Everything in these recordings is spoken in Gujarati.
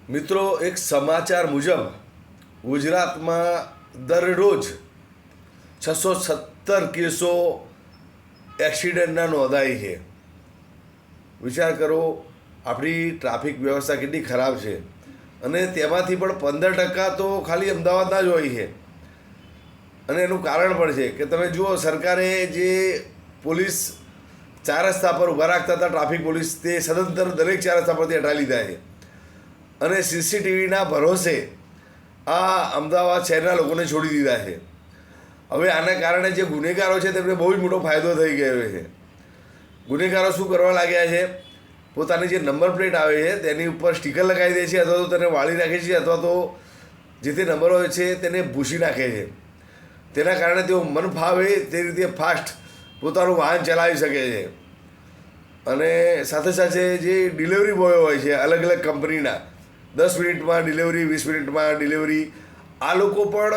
મિત્રો, એક સમાચાર મુજબ ગુજરાતમાં દરરોજ 617 કેસો એક્સિડન્ટના નોંધાય છે. વિચાર કરો, આપણી ટ્રાફિક વ્યવસ્થા કેટલી ખરાબ છે. અને તેમાંથી પણ 15% તો ખાલી અમદાવાદના જ હોય છે. અને એનું કારણ પણ છે કે તમે જુઓ, સરકારે જે પોલીસ 4 રસ્તા પર ઊભા રાખતા હતા, ટ્રાફિક પોલીસ, તે સદંતર દરેક 4 રસ્તા પરથી હટાવી લીધા છે. અને સીસીટીવીના ભરોસે આ અમદાવાદ શહેરના લોકોને છોડી દીધા છે. હવે આના કારણે જે ગુનેગારો છે તેમને બહુ જ મોટો ફાયદો થઈ ગયો છે. ગુનેગારો શું કરવા લાગ્યા છે? પોતાની જે નંબર પ્લેટ આવે છે તેની ઉપર સ્ટીકર લગાવી દે છે, અથવા તો તેને વાળી નાખે છે, અથવા તો જે તે નંબર હોય છે તેને ભૂસી નાખે છે. તેના કારણે તેઓ મન ફાવે તે રીતે ફાસ્ટ પોતાનું વાહન ચલાવી શકે છે. અને સાથે સાથે જે ડિલિવરી બોય હોય છે અલગ અલગ કંપનીના, 10 મિનિટમાં ડિલિવરી, 20 મિનિટમાં ડિલિવરી, આ લોકો પણ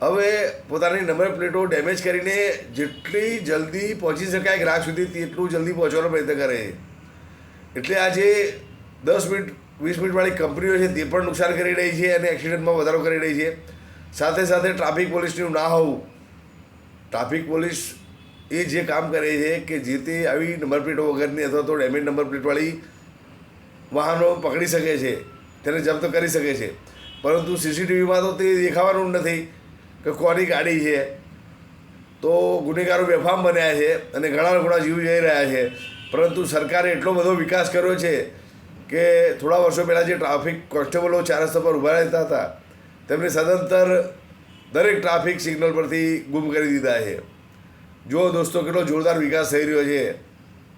હવે પોતાની નંબર પ્લેટો ડેમેજ કરીને જેટલી જલ્દી પહોંચી શકાય ગ્રાહક સુધી તેટલું જલ્દી પહોંચવાનો પ્રયત્ન કરે છે. એટલે આ જે 10 મિનિટ 20 મિનિટવાળી કંપનીઓ છે તે પણ નુકસાન કરી રહી છે અને એક્સિડન્ટમાં વધારો કરી રહી છે. સાથે સાથે ટ્રાફિક પોલીસનું ના હોવું, ટ્રાફિક પોલીસ એ જે કામ કરે છે કે જે તે આવી નંબર પ્લેટો વગરની અથવા તો ડેમેજ નંબર પ્લેટવાળી વાહનો પકડી શકે છે, તેને જપ્ત કરી શકે છે. પરંતુ સીસીટીવીમાં તો તે દેખાવાનું નથી કે કોની ગાડી છે. તો ગુનેગારો બેફામ બન્યા છે અને ઘણા લોકોના જીવ જઈ રહ્યા છે. પરંતુ સરકારે એટલો બધો વિકાસ કર્યો છે કે થોડા વર્ષો પહેલાં જે ટ્રાફિક કોન્સ્ટેબલો 4 રસ્તા પર ઊભા રહેતા હતા તેમને સદંતર દરેક ટ્રાફિક સિગ્નલ પરથી ગુમ કરી દીધા છે. જો દોસ્તો, કેટલો જોરદાર વિકાસ થઈ રહ્યો છે.